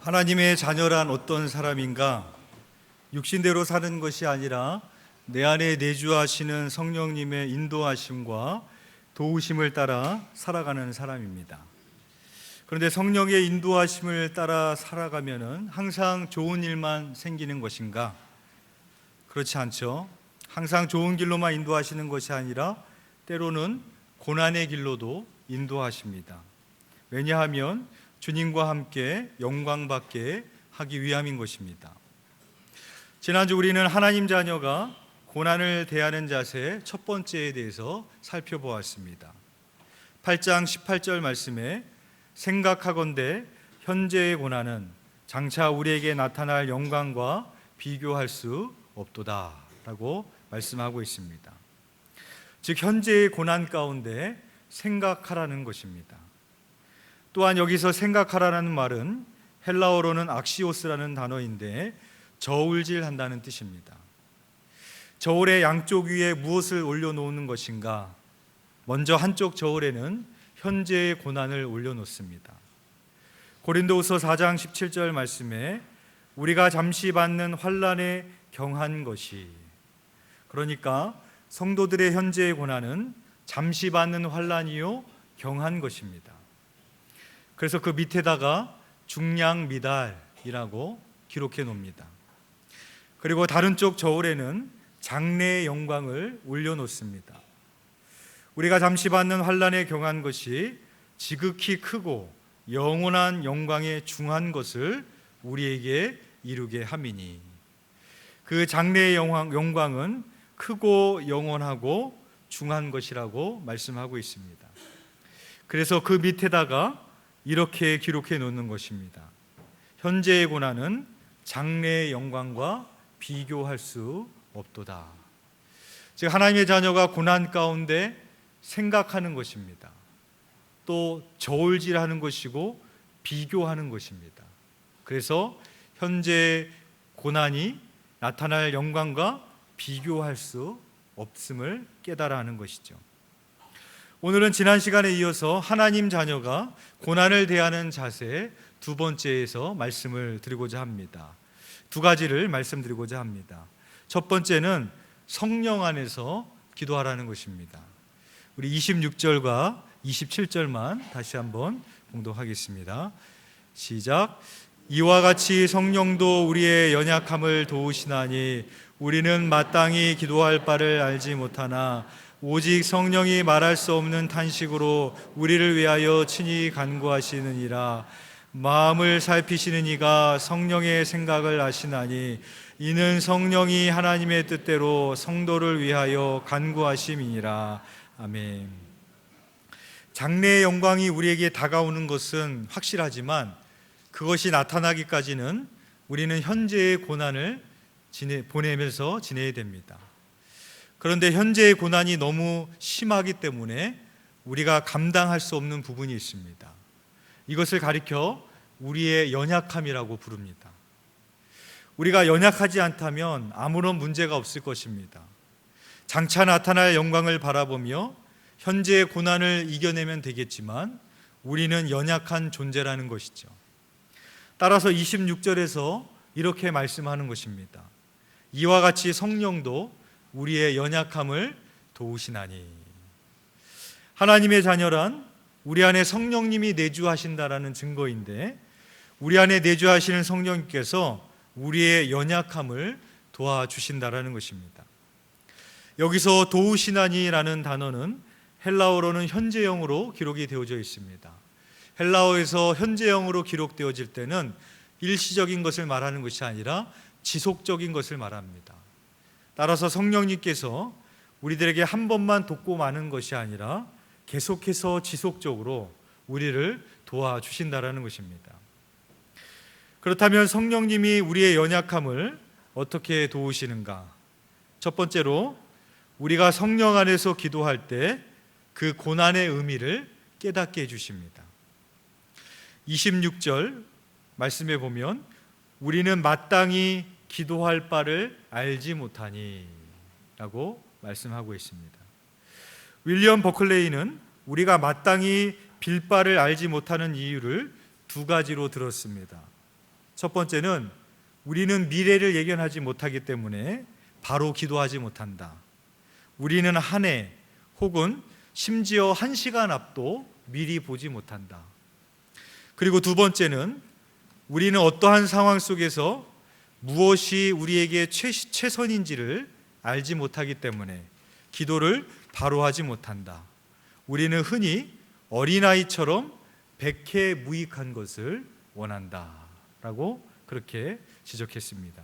하나님의 자녀란 어떤 사람인가? 육신대로 사는 것이 아니라 내 안에 내주하시는 성령님의 인도하심과 도우심을 따라 살아가는 사람입니다. 그런데 성령의 인도하심을 따라 살아가면은 항상 좋은 일만 생기는 것인가? 그렇지 않죠. 항상 좋은 길로만 인도하시는 것이 아니라 때로는 고난의 길로도 인도하십니다. 왜냐하면 주님과 함께 영광받게 하기 위함인 것입니다. 지난주 우리는 하나님 자녀가 고난을 대하는 자세 첫 번째에 대해서 살펴보았습니다. 8장 18절 말씀에 생각하건대 현재의 고난은 장차 우리에게 나타날 영광과 비교할 수 없도다 라고 말씀하고 있습니다. 즉 현재의 고난 가운데 생각하라는 것입니다. 또한 여기서 생각하라는 말은 헬라어로는 악시오스라는 단어인데 저울질한다는 뜻입니다. 저울의 양쪽 위에 무엇을 올려놓는 것인가? 먼저 한쪽 저울에는 현재의 고난을 올려놓습니다. 고린도후서 4장 17절 말씀에 우리가 잠시 받는 환난에 경한 것이, 그러니까 성도들의 현재의 고난은 잠시 받는 환난이요 경한 것입니다. 그래서 그 밑에다가 중량미달이라고 기록해 놓습니다. 그리고 다른 쪽 저울에는 장래의 영광을 올려놓습니다. 우리가 잠시 받는 환난에 경한 것이 지극히 크고 영원한 영광에 중한 것을 우리에게 이루게 함이니, 그 장래의 영광은 크고 영원하고 중한 것이라고 말씀하고 있습니다. 그래서 그 밑에다가 이렇게 기록해 놓는 것입니다. 현재의 고난은 장래의 영광과 비교할 수 없도다. 즉 하나님의 자녀가 고난 가운데 생각하는 것입니다. 또 저울질하는 것이고 비교하는 것입니다. 그래서 현재 고난이 나타날 영광과 비교할 수 없음을 깨달아 하는 것이죠. 오늘은 지난 시간에 이어서 하나님 자녀가 고난을 대하는 자세 두 번째에서 말씀을 드리고자 합니다. 두 가지를 말씀드리고자 합니다. 첫 번째는 성령 안에서 기도하라는 것입니다. 우리 26절과 27절만 다시 한번 봉독하겠습니다. 시작. 이와 같이 성령도 우리의 연약함을 도우시나니 우리는 마땅히 기도할 바를 알지 못하나 오직 성령이 말할 수 없는 탄식으로 우리를 위하여 친히 간구하시느니라. 마음을 살피시는 이가 성령의 생각을 아시나니 이는 성령이 하나님의 뜻대로 성도를 위하여 간구하심이니라. 아멘. 장래의 영광이 우리에게 다가오는 것은 확실하지만 그것이 나타나기까지는 우리는 현재의 고난을 보내면서 지내야 됩니다. 그런데 현재의 고난이 너무 심하기 때문에 우리가 감당할 수 없는 부분이 있습니다. 이것을 가리켜 우리의 연약함이라고 부릅니다. 우리가 연약하지 않다면 아무런 문제가 없을 것입니다. 장차 나타날 영광을 바라보며 현재의 고난을 이겨내면 되겠지만 우리는 연약한 존재라는 것이죠. 따라서 26절에서 이렇게 말씀하는 것입니다. 이와 같이 성령도 우리의 연약함을 도우시나니. 하나님의 자녀란 우리 안에 성령님이 내주하신다라는 증거인데 우리 안에 내주하시는 성령님께서 우리의 연약함을 도와주신다라는 것입니다. 여기서 도우시나니라는 단어는 헬라어로는 현재형으로 기록이 되어져 있습니다. 헬라어에서 현재형으로 기록되어질 때는 일시적인 것을 말하는 것이 아니라 지속적인 것을 말합니다. 따라서 성령님께서 우리들에게 한 번만 돕고 마는 것이 아니라 계속해서 지속적으로 우리를 도와주신다라는 것입니다. 그렇다면 성령님이 우리의 연약함을 어떻게 도우시는가? 첫 번째로 우리가 성령 안에서 기도할 때 그 고난의 의미를 깨닫게 해주십니다. 26절 말씀해 보면 우리는 마땅히 기도할 바를 알지 못하니 라고 말씀하고 있습니다. 윌리엄 버클레이는 우리가 마땅히 빌 바를 알지 못하는 이유를 두 가지로 들었습니다. 첫 번째는 우리는 미래를 예견하지 못하기 때문에 바로 기도하지 못한다. 우리는 한 해 혹은 심지어 1시간 앞도 미리 보지 못한다. 그리고 두 번째는 우리는 어떠한 상황 속에서 무엇이 우리에게 최선인지를 알지 못하기 때문에 기도를 바로 하지 못한다. 우리는 흔히 어린아이처럼 백해무익한 것을 원한다 라고 그렇게 지적했습니다.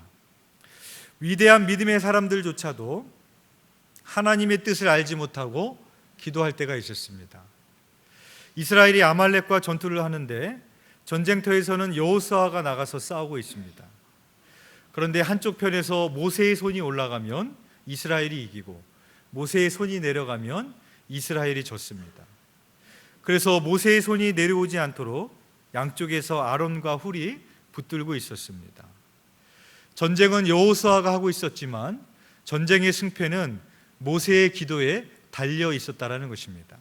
위대한 믿음의 사람들조차도 하나님의 뜻을 알지 못하고 기도할 때가 있었습니다. 이스라엘이 아말렉과 전투를 하는데 전쟁터에서는 여호수아가 나가서 싸우고 있습니다. 그런데 한쪽 편에서 모세의 손이 올라가면 이스라엘이 이기고 모세의 손이 내려가면 이스라엘이 졌습니다. 그래서 모세의 손이 내려오지 않도록 양쪽에서 아론과 훌이 붙들고 있었습니다. 전쟁은 여호수아가 하고 있었지만 전쟁의 승패는 모세의 기도에 달려 있었다라는 것입니다.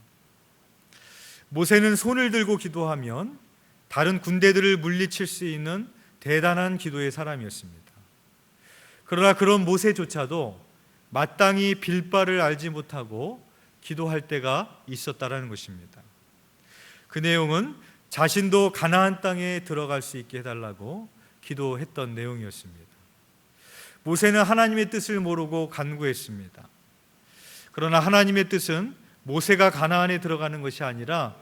모세는 손을 들고 기도하면 다른 군대들을 물리칠 수 있는 대단한 기도의 사람이었습니다. 그러나 그런 모세조차도 마땅히 빌바를 알지 못하고 기도할 때가 있었다라는 것입니다. 그 내용은 자신도 가나안 땅에 들어갈 수 있게 해달라고 기도했던 내용이었습니다. 모세는 하나님의 뜻을 모르고 간구했습니다. 그러나 하나님의 뜻은 모세가 가나안에 들어가는 것이 아니라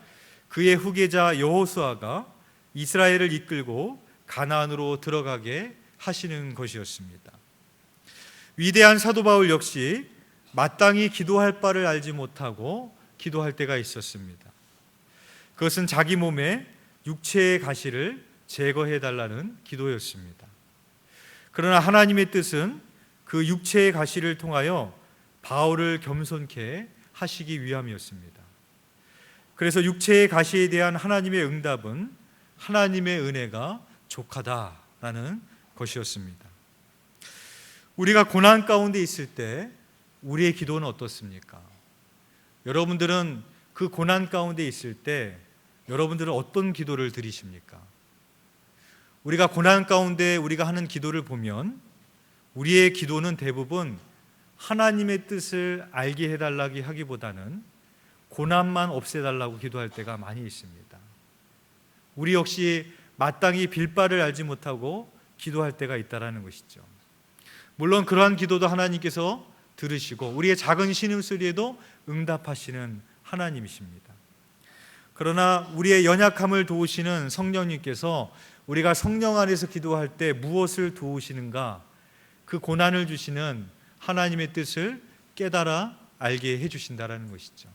그의 후계자 여호수아가 이스라엘을 이끌고 가나안으로 들어가게 하시는 것이었습니다. 위대한 사도 바울 역시 마땅히 기도할 바를 알지 못하고 기도할 때가 있었습니다. 그것은 자기 몸에 육체의 가시를 제거해 달라는 기도였습니다. 그러나 하나님의 뜻은 그 육체의 가시를 통하여 바울을 겸손케 하시기 위함이었습니다. 그래서 육체의 가시에 대한 하나님의 응답은 하나님의 은혜가 족하다라는 것이었습니다. 우리가 고난 가운데 있을 때 우리의 기도는 어떻습니까? 여러분들은 그 고난 가운데 있을 때 여러분들은 어떤 기도를 드리십니까? 우리가 고난 가운데 우리가 하는 기도를 보면 우리의 기도는 대부분 하나님의 뜻을 알게 해달라고 하기보다는 고난만 없애달라고 기도할 때가 많이 있습니다. 우리 역시 마땅히 빌바를 알지 못하고 기도할 때가 있다는 것이죠. 물론 그러한 기도도 하나님께서 들으시고 우리의 작은 신음소리에도 응답하시는 하나님이십니다. 그러나 우리의 연약함을 도우시는 성령님께서 우리가 성령 안에서 기도할 때 무엇을 도우시는가, 그 고난을 주시는 하나님의 뜻을 깨달아 알게 해주신다는 것이죠.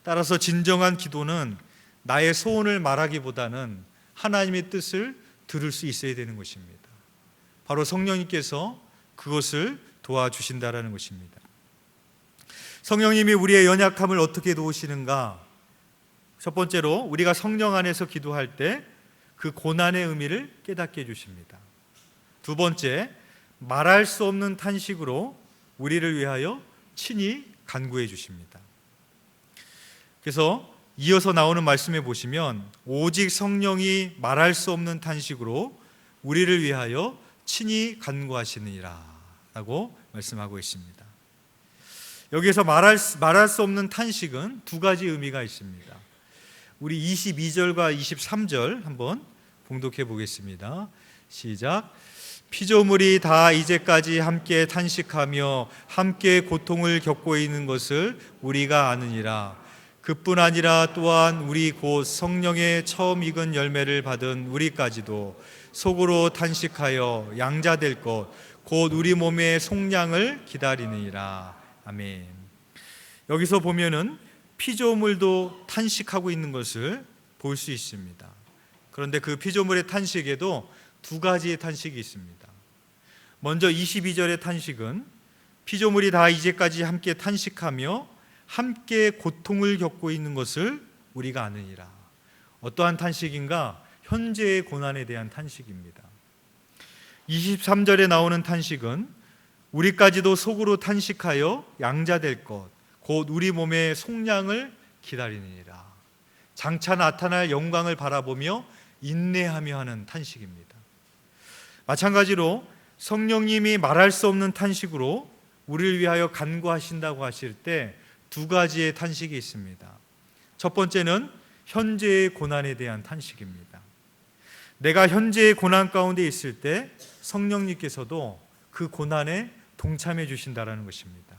따라서 진정한 기도는 나의 소원을 말하기보다는 하나님의 뜻을 들을 수 있어야 되는 것입니다. 바로 성령님께서 그것을 도와주신다는 것입니다. 성령님이 우리의 연약함을 어떻게 도우시는가? 첫 번째로 우리가 성령 안에서 기도할 때 그 고난의 의미를 깨닫게 해주십니다. 두 번째, 말할 수 없는 탄식으로 우리를 위하여 친히 간구해 주십니다. 그래서 이어서 나오는 말씀에 보시면 오직 성령이 말할 수 없는 탄식으로 우리를 위하여 친히 간구하시느니라 라고 말씀하고 있습니다. 여기에서 말할 수 없는 탄식은 두 가지 의미가 있습니다. 우리 22절과 23절 한번 봉독해 보겠습니다. 시작. 피조물이 다 이제까지 함께 탄식하며 함께 고통을 겪고 있는 것을 우리가 아느니라. 그뿐 아니라 또한 우리 곧 성령의 처음 익은 열매를 받은 우리까지도 속으로 탄식하여 양자될 것 곧 우리 몸의 속량을 기다리느니라. 아멘. 여기서 보면은 피조물도 탄식하고 있는 것을 볼 수 있습니다. 그런데 그 피조물의 탄식에도 두 가지의 탄식이 있습니다. 먼저 22절의 탄식은 피조물이 다 이제까지 함께 탄식하며 함께 고통을 겪고 있는 것을 우리가 아느니라. 어떠한 탄식인가? 현재의 고난에 대한 탄식입니다. 23절에 나오는 탄식은 우리까지도 속으로 탄식하여 양자될 것 곧 우리 몸의 속량을 기다리느니라. 장차 나타날 영광을 바라보며 인내하며 하는 탄식입니다. 마찬가지로 성령님이 말할 수 없는 탄식으로 우리를 위하여 간구하신다고 하실 때 두 가지의 탄식이 있습니다. 첫 번째는 현재의 고난에 대한 탄식입니다. 내가 현재의 고난 가운데 있을 때 성령님께서도 그 고난에 동참해 주신다라는 것입니다.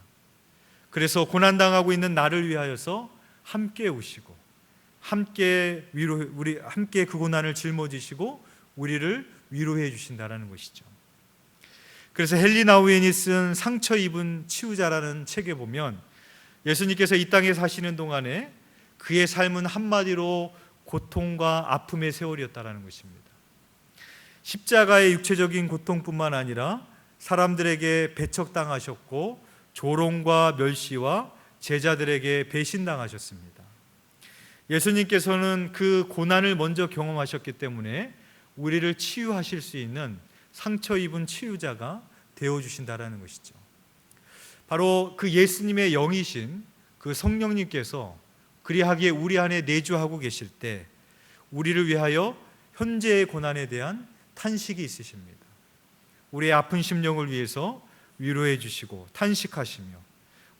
그래서 고난당하고 있는 나를 위하여서 함께 오시고 함께 그 고난을 짊어지시고 우리를 위로해 주신다라는 것이죠. 그래서 헨리 나우엔이 쓴 상처 입은 치유자라는 책에 보면 예수님께서 이 땅에 사시는 동안에 그의 삶은 한마디로 고통과 아픔의 세월이었다라는 것입니다. 십자가의 육체적인 고통뿐만 아니라 사람들에게 배척당하셨고 조롱과 멸시와 제자들에게 배신당하셨습니다. 예수님께서는 그 고난을 먼저 경험하셨기 때문에 우리를 치유하실 수 있는 상처 입은 치유자가 되어주신다라는 것이죠. 바로 그 예수님의 영이신 그 성령님께서 그리하기에 우리 안에 내주하고 계실 때 우리를 위하여 현재의 고난에 대한 탄식이 있으십니다. 우리의 아픈 심령을 위해서 위로해 주시고 탄식하시며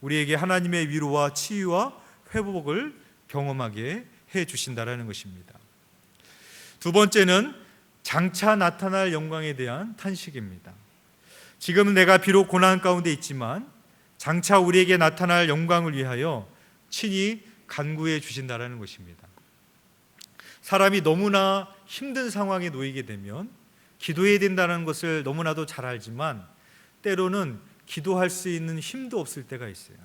우리에게 하나님의 위로와 치유와 회복을 경험하게 해 주신다라는 것입니다. 두 번째는 장차 나타날 영광에 대한 탄식입니다. 지금 내가 비록 고난 가운데 있지만 장차 우리에게 나타날 영광을 위하여 친히 간구해 주신다라는 것입니다. 사람이 너무나 힘든 상황에 놓이게 되면 기도해야 된다는 것을 너무나도 잘 알지만 때로는 기도할 수 있는 힘도 없을 때가 있어요.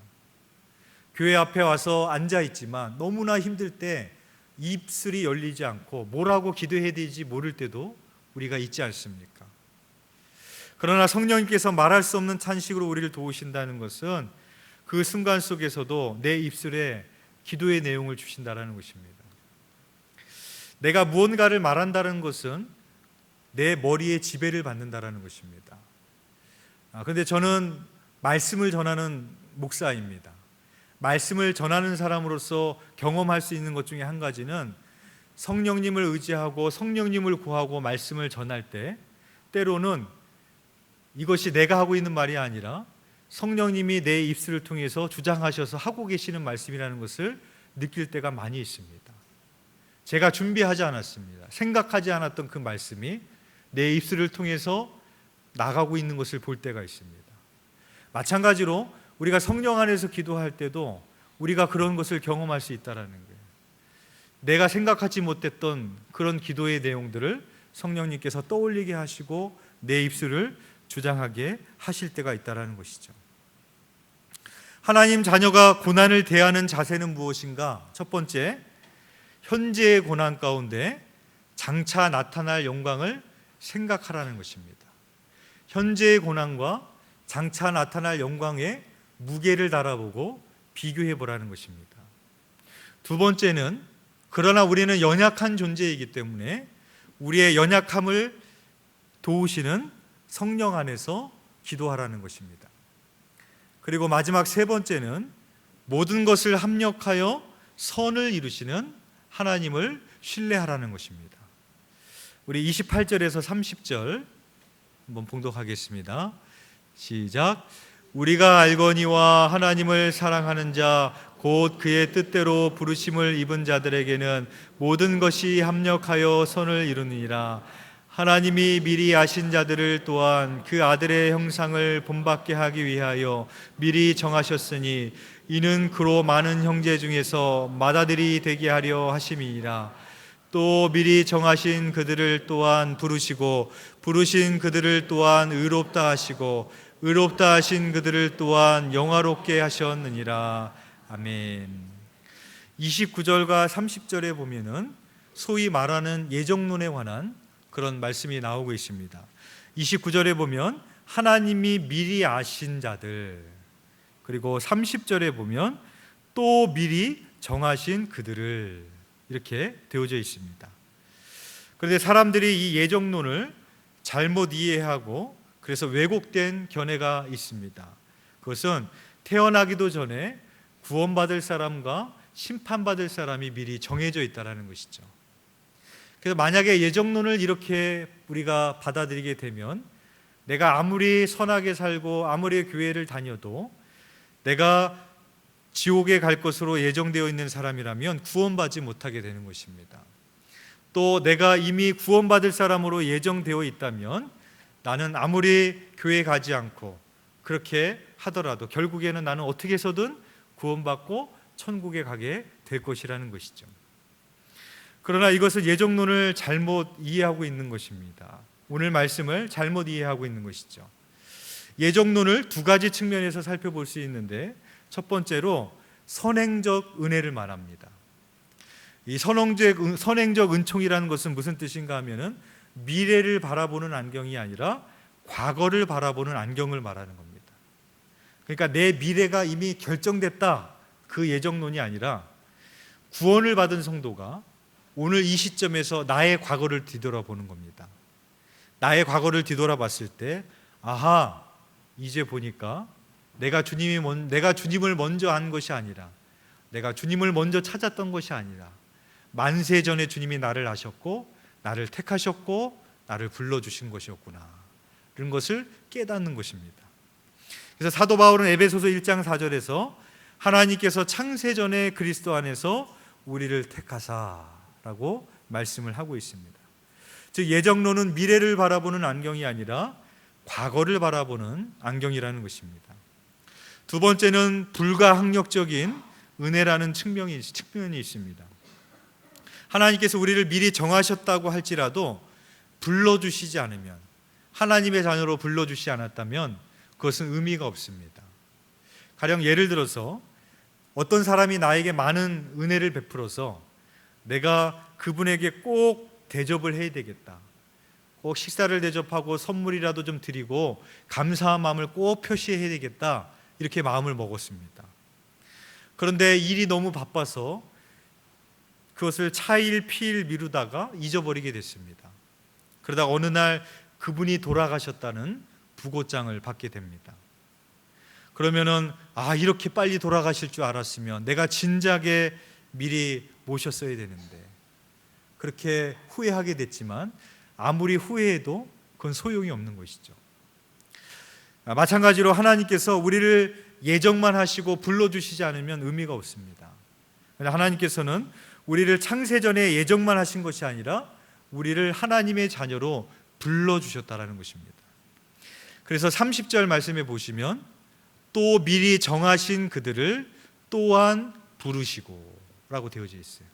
교회 앞에 와서 앉아 있지만 너무나 힘들 때 입술이 열리지 않고 뭐라고 기도해야 될지 모를 때도 우리가 있지 않습니까? 그러나 성령님께서 말할 수 없는 탄식으로 우리를 도우신다는 것은 그 순간 속에서도 내 입술에 기도의 내용을 주신다는 것입니다. 내가 무언가를 말한다는 것은 내 머리에 지배를 받는다는 것입니다. 그런데 저는 말씀을 전하는 목사입니다. 말씀을 전하는 사람으로서 경험할 수 있는 것 중에 한 가지는 성령님을 의지하고 성령님을 구하고 말씀을 전할 때 때로는 이것이 내가 하고 있는 말이 아니라 성령님이 내 입술을 통해서 주장하셔서 하고 계시는 말씀이라는 것을 느낄 때가 많이 있습니다. 제가 준비하지 않았습니다. 생각하지 않았던 그 말씀이 내 입술을 통해서 나가고 있는 것을 볼 때가 있습니다. 마찬가지로 우리가 성령 안에서 기도할 때도 우리가 그런 것을 경험할 수 있다는 거예요. 내가 생각하지 못했던 그런 기도의 내용들을 성령님께서 떠올리게 하시고 내 입술을 주장하게 하실 때가 있다는 것이죠. 하나님 자녀가 고난을 대하는 자세는 무엇인가? 첫 번째, 현재의 고난 가운데 장차 나타날 영광을 생각하라는 것입니다. 현재의 고난과 장차 나타날 영광의 무게를 달아보고 비교해 보라는 것입니다. 두 번째는 그러나 우리는 연약한 존재이기 때문에 우리의 연약함을 도우시는 성령 안에서 기도하라는 것입니다. 그리고 마지막 세 번째는 모든 것을 합력하여 선을 이루시는 하나님을 신뢰하라는 것입니다. 우리 28절에서 30절 한번 봉독하겠습니다. 시작. 우리가 알거니와 하나님을 사랑하는 자 곧 그의 뜻대로 부르심을 입은 자들에게는 모든 것이 합력하여 선을 이루느니라. 하나님이 미리 아신 자들을 또한 그 아들의 형상을 본받게 하기 위하여 미리 정하셨으니 이는 그로 많은 형제 중에서 맏아들이 되게 하려 하심이니라. 또 미리 정하신 그들을 또한 부르시고 부르신 그들을 또한 의롭다 하시고 의롭다 하신 그들을 또한 영화롭게 하셨느니라. 아멘. 29절과 30절에 보면은 소위 말하는 예정론에 관한 그런 말씀이 나오고 있습니다. 29절에 보면 하나님이 미리 아신 자들, 그리고 30절에 보면 또 미리 정하신 그들을, 이렇게 되어져 있습니다. 그런데 사람들이 이 예정론을 잘못 이해하고 그래서 왜곡된 견해가 있습니다. 그것은 태어나기도 전에 구원받을 사람과 심판받을 사람이 미리 정해져 있다는 것이죠. 그래서 만약에 예정론을 이렇게 우리가 받아들이게 되면 내가 아무리 선하게 살고 아무리 교회를 다녀도 내가 지옥에 갈 것으로 예정되어 있는 사람이라면 구원받지 못하게 되는 것입니다. 또 내가 이미 구원받을 사람으로 예정되어 있다면 나는 아무리 교회에 가지 않고 그렇게 하더라도 결국에는 나는 어떻게 해서든 구원받고 천국에 가게 될 것이라는 것이죠. 그러나 이것은 예정론을 잘못 이해하고 있는 것입니다. 오늘 말씀을 잘못 이해하고 있는 것이죠. 예정론을 두 가지 측면에서 살펴볼 수 있는데 첫 번째로 선행적 은혜를 말합니다. 이 선행적 은총이라는 것은 무슨 뜻인가 하면은 미래를 바라보는 안경이 아니라 과거를 바라보는 안경을 말하는 겁니다. 그러니까 내 미래가 이미 결정됐다, 그 예정론이 아니라 구원을 받은 성도가 오늘 이 시점에서 나의 과거를 뒤돌아보는 겁니다. 나의 과거를 뒤돌아봤을 때 아하, 이제 보니까 내가 주님을 먼저 안 것이 아니라, 내가 주님을 먼저 찾았던 것이 아니라 만세 전에 주님이 나를 아셨고 나를 택하셨고 나를 불러주신 것이었구나, 이런 것을 깨닫는 것입니다. 그래서 사도 바울은 에베소서 1장 4절에서 하나님께서 창세전에 그리스도 안에서 우리를 택하사라고 말씀을 하고 있습니다. 즉 예정론은 미래를 바라보는 안경이 아니라 과거를 바라보는 안경이라는 것입니다. 두 번째는 불가항력적인 은혜라는 측면이 있습니다. 하나님께서 우리를 미리 정하셨다고 할지라도 불러주시지 않으면, 하나님의 자녀로 불러주시지 않았다면 그것은 의미가 없습니다. 가령 예를 들어서 어떤 사람이 나에게 많은 은혜를 베풀어서 내가 그분에게 꼭 대접을 해야 되겠다, 꼭 식사를 대접하고 선물이라도 좀 드리고 감사한 마음을 꼭 표시해야 되겠다, 이렇게 마음을 먹었습니다. 그런데 일이 너무 바빠서 그것을 차일 피일 미루다가 잊어버리게 됐습니다. 그러다 어느 날 그분이 돌아가셨다는 부고장을 받게 됩니다. 그러면은 이렇게 빨리 돌아가실 줄 알았으면 내가 진작에 미리 모셨어야 되는데, 그렇게 후회하게 됐지만 아무리 후회해도 그건 소용이 없는 것이죠. 마찬가지로 하나님께서 우리를 예정만 하시고 불러주시지 않으면 의미가 없습니다. 하나님께서는 우리를 창세전에 예정만 하신 것이 아니라 우리를 하나님의 자녀로 불러주셨다는 것입니다. 그래서 30절 말씀에 보시면 또 미리 정하신 그들을 또한 부르시고 라고 되어져 있어요.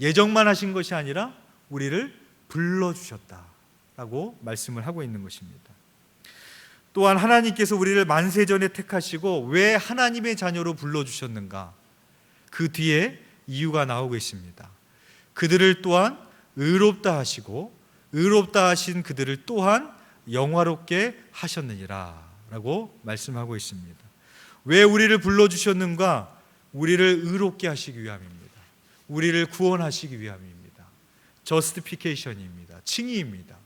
예정만 하신 것이 아니라 우리를 불러주셨다라고 말씀을 하고 있는 것입니다. 또한 하나님께서 우리를 만세전에 택하시고 왜 하나님의 자녀로 불러주셨는가, 그 뒤에 이유가 나오고 있습니다. 그들을 또한 의롭다 하시고 의롭다 하신 그들을 또한 영화롭게 하셨느니라 라고 말씀하고 있습니다. 왜 우리를 불러주셨는가? 우리를 의롭게 하시기 위함입니다. 우리를 구원하시기 위함입니다. 저스티피케이션입니다. 칭의입니다.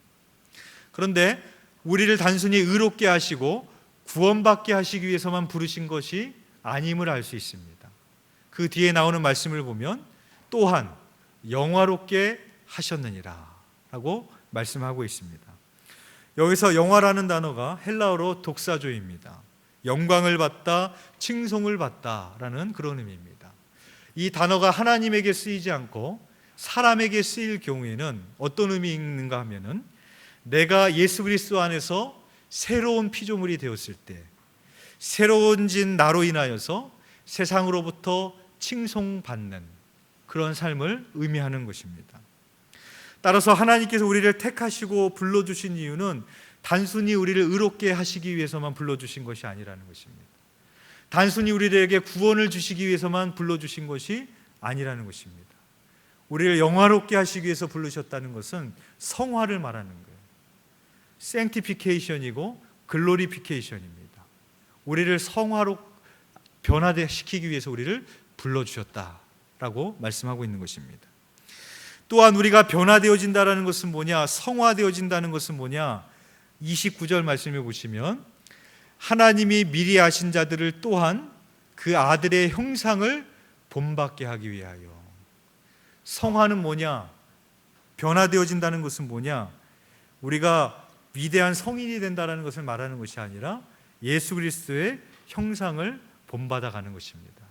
그런데 우리를 단순히 의롭게 하시고 구원받게 하시기 위해서만 부르신 것이 아님을 알 수 있습니다. 그 뒤에 나오는 말씀을 보면 또한 영화롭게 하셨느니라 라고 말씀하고 있습니다. 여기서 영화라는 단어가 헬라어로 독사조입니다. 영광을 받다, 칭송을 받다라는 그런 의미입니다. 이 단어가 하나님에게 쓰이지 않고 사람에게 쓰일 경우에는 어떤 의미인가 하면은 내가 예수 그리스도 안에서 새로운 피조물이 되었을 때 새로워진 나로 인하여서 세상으로부터 칭송받는 그런 삶을 의미하는 것입니다. 따라서 하나님께서 우리를 택하시고 불러주신 이유는 단순히 우리를 의롭게 하시기 위해서만 불러주신 것이 아니라는 것입니다. 단순히 우리에게 구원을 주시기 위해서만 불러주신 것이 아니라는 것입니다. 우리를 영화롭게 하시기 위해서 부르셨다는 것은 성화를 말하는 거예요. sanctification이고 glorification입니다. 우리를 성화로 변화시키기 위해서 우리를 불러주셨다라고 말씀하고 있는 것입니다. 또한 우리가 변화되어진다는 것은 뭐냐, 성화되어진다는 것은 뭐냐, 29절 말씀해 보시면 하나님이 미리 아신 자들을 또한 그 아들의 형상을 본받게 하기 위하여. 성화는 뭐냐? 변화되어진다는 것은 뭐냐? 우리가 위대한 성인이 된다는 것을 말하는 것이 아니라 예수 그리스도의 형상을 본받아 가는 것입니다.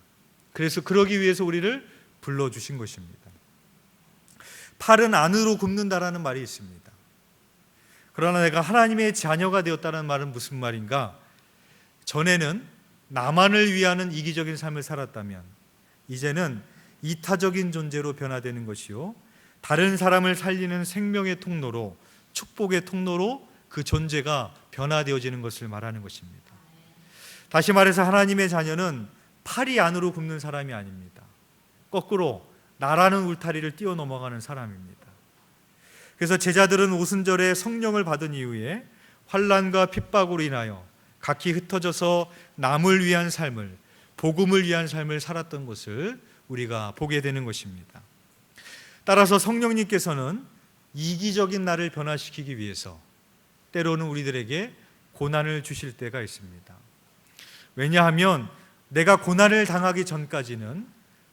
그래서 그러기 위해서 우리를 불러주신 것입니다. 팔은 안으로 굽는다라는 말이 있습니다. 그러나 내가 하나님의 자녀가 되었다는 말은 무슨 말인가? 전에는 나만을 위하는 이기적인 삶을 살았다면 이제는 이타적인 존재로 변화되는 것이요, 다른 사람을 살리는 생명의 통로로, 축복의 통로로 그 존재가 변화되어지는 것을 말하는 것입니다. 다시 말해서 하나님의 자녀는 팔이 안으로 굽는 사람이 아닙니다. 거꾸로 나라는 울타리를 뛰어넘어가는 사람입니다. 그래서 제자들은 오순절에 성령을 받은 이후에 환난과 핍박으로 인하여 각기 흩어져서 남을 위한 삶을, 복음을 위한 삶을 살았던 것을 우리가 보게 되는 것입니다. 따라서 성령님께서는 이기적인 나를 변화시키기 위해서 때로는 우리들에게 고난을 주실 때가 있습니다. 왜냐하면 내가 고난을 당하기 전까지는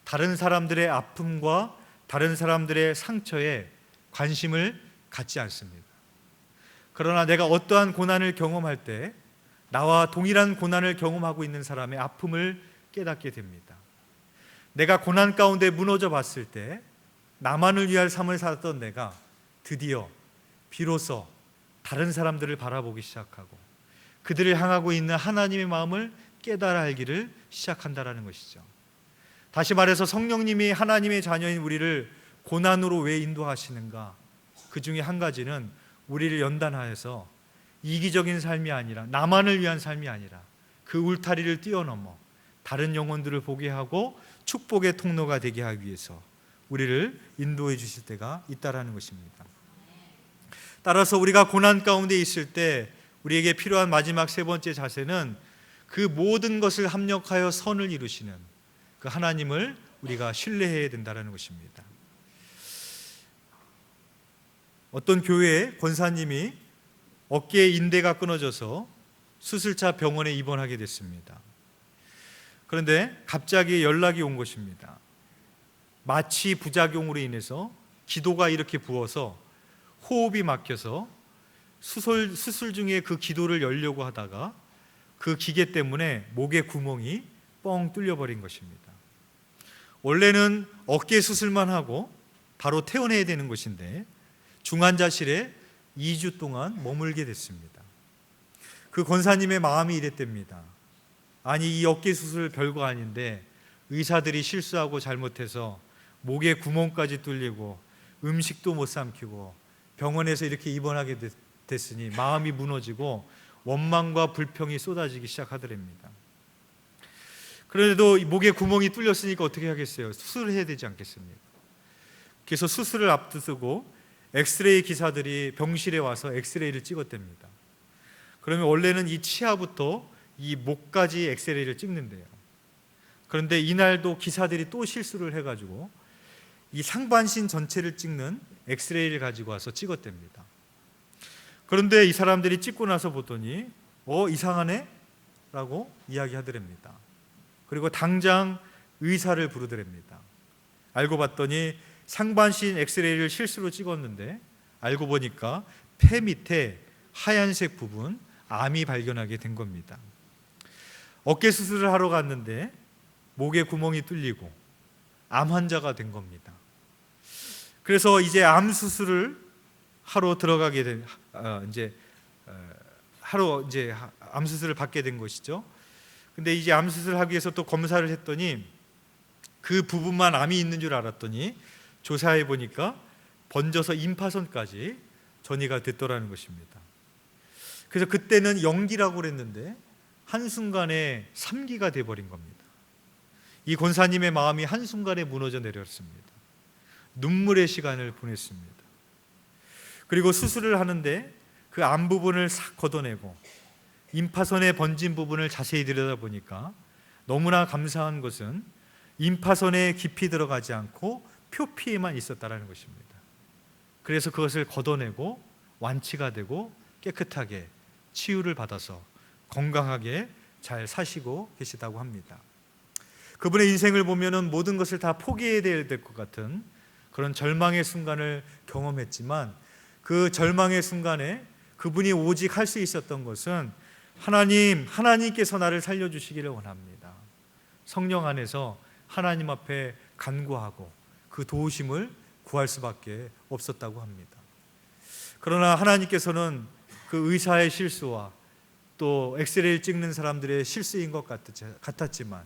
다른 사람들의 아픔과 다른 사람들의 상처에 관심을 갖지 않습니다. 그러나 내가 어떠한 고난을 경험할 때 나와 동일한 고난을 경험하고 있는 사람의 아픔을 깨닫게 됩니다. 내가 고난 가운데 무너져 봤을 때 나만을 위할 삶을 살았던 내가 드디어 비로소 다른 사람들을 바라보기 시작하고 그들을 향하고 있는 하나님의 마음을 깨달아 알기를 시작한다라는 것이죠. 다시 말해서 성령님이 하나님의 자녀인 우리를 고난으로 왜 인도하시는가? 그 중에 한 가지는 우리를 연단하여서 이기적인 삶이 아니라, 나만을 위한 삶이 아니라 그 울타리를 뛰어넘어 다른 영혼들을 보게 하고 축복의 통로가 되게 하기 위해서 우리를 인도해 주실 때가 있다라는 것입니다. 따라서 우리가 고난 가운데 있을 때 우리에게 필요한 마지막 세 번째 자세는 그 모든 것을 합력하여 선을 이루시는 그 하나님을 우리가 신뢰해야 된다는 것입니다. 어떤 교회의 권사님이 어깨에 인대가 끊어져서 수술차 병원에 입원하게 됐습니다. 그런데 갑자기 연락이 온 것입니다. 마취 부작용으로 인해서 기도가 이렇게 부어서 호흡이 막혀서 수술 중에 그 기도를 열려고 하다가 그 기계 때문에 목에 구멍이 뻥 뚫려버린 것입니다. 원래는 어깨 수술만 하고 바로 퇴원해야 되는 것인데 중환자실에 2주 동안 머물게 됐습니다. 그 권사님의 마음이 이랬답니다. 아니, 이 어깨 수술 별거 아닌데 의사들이 실수하고 잘못해서 목에 구멍까지 뚫리고 음식도 못 삼키고 병원에서 이렇게 입원하게 됐으니 마음이 무너지고 원망과 불평이 쏟아지기 시작하더랍니다. 그런데도 목에 구멍이 뚫렸으니까 어떻게 하겠어요? 수술을 해야 되지 않겠습니까? 그래서 수술을 앞두고 엑스레이 기사들이 병실에 와서 엑스레이를 찍었답니다. 그러면 원래는 이 치아부터 이 목까지 엑스레이를 찍는데요. 그런데 이날도 기사들이 또 실수를 해가지고 이 상반신 전체를 찍는 엑스레이를 가지고 와서 찍었답니다. 그런데 이 사람들이 찍고 나서 보더니 이상하네? 라고 이야기하더랍니다. 그리고 당장 의사를 부르더랍니다. 알고 봤더니 상반신 엑스레이를 실수로 찍었는데 알고 보니까 폐 밑에 하얀색 부분, 암이 발견하게 된 겁니다. 어깨 수술을 하러 갔는데 목에 구멍이 뚫리고 암 환자가 된 겁니다. 그래서 이제 암 수술을 하러 들어가게 된 암 수술을 받게 된 것이죠. 근데 이제 암 수술을 하기 위해서 또 검사를 했더니 그 부분만 암이 있는 줄 알았더니 조사해 보니까 번져서 임파선까지 전이가 됐더라는 것입니다. 그래서 그때는 0기라고 그랬는데 한순간에 3기가 돼버린 겁니다. 이 권사님의 마음이 한순간에 무너져 내렸습니다. 눈물의 시간을 보냈습니다. 그리고 수술을 하는데 그 암 부분을 싹 걷어내고 임파선에 번진 부분을 자세히 들여다보니까 너무나 감사한 것은 임파선에 깊이 들어가지 않고 표피에만 있었다라는 것입니다. 그래서 그것을 걷어내고 완치가 되고 깨끗하게 치유를 받아서 건강하게 잘 사시고 계시다고 합니다. 그분의 인생을 보면은 모든 것을 다 포기해야 될 것 같은 그런 절망의 순간을 경험했지만 그 절망의 순간에 그분이 오직 할 수 있었던 것은 하나님께서 나를 살려주시기를 원합니다. 성령 안에서 하나님 앞에 간구하고 그 도우심을 구할 수밖에 없었다고 합니다. 그러나 하나님께서는 그 의사의 실수와 또 엑스레이를 찍는 사람들의 실수인 것 같았지만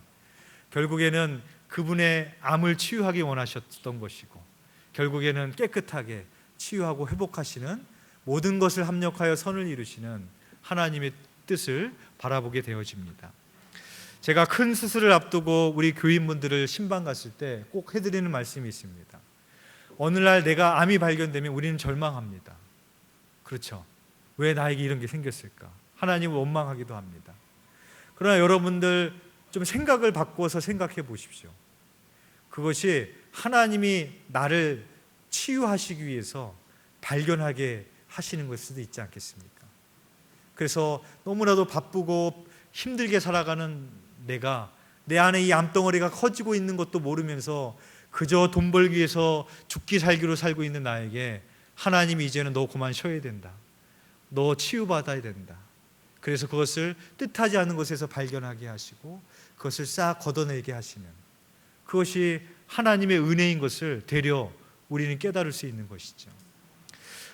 결국에는 그분의 암을 치유하기 원하셨던 것이고 결국에는 깨끗하게 치유하고 회복하시는 모든 것을 합력하여 선을 이루시는 하나님의 뜻을 바라보게 되어집니다. 제가 큰 수술을 앞두고 우리 교인분들을 신방 갔을 때 꼭 해드리는 말씀이 있습니다. 어느 날 내가 암이 발견되면 우리는 절망합니다. 그렇죠? 왜 나에게 이런 게 생겼을까? 하나님을 원망하기도 합니다. 그러나 여러분들 좀 생각을 바꿔서 생각해 보십시오. 그것이 하나님이 나를 치유하시기 위해서 발견하게 하시는 걸 수도 있지 않겠습니까? 그래서 너무나도 바쁘고 힘들게 살아가는 내가 내 안에 이 암덩어리가 커지고 있는 것도 모르면서 그저 돈 벌기 위해서 죽기 살기로 살고 있는 나에게 하나님이 이제는 너 그만 쉬어야 된다. 너 치유받아야 된다. 그래서 그것을 뜻하지 않은 곳에서 발견하게 하시고 그것을 싹 걷어내게 하시는 그것이 하나님의 은혜인 것을 되려 우리는 깨달을 수 있는 것이죠.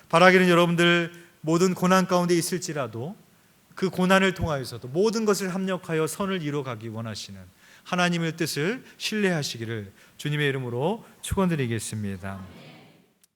바라기는 여러분들 모든 고난 가운데 있을지라도 그 고난을 통하여서도 모든 것을 합력하여 선을 이루어가기 원하시는 하나님의 뜻을 신뢰하시기를 주님의 이름으로 축원드리겠습니다.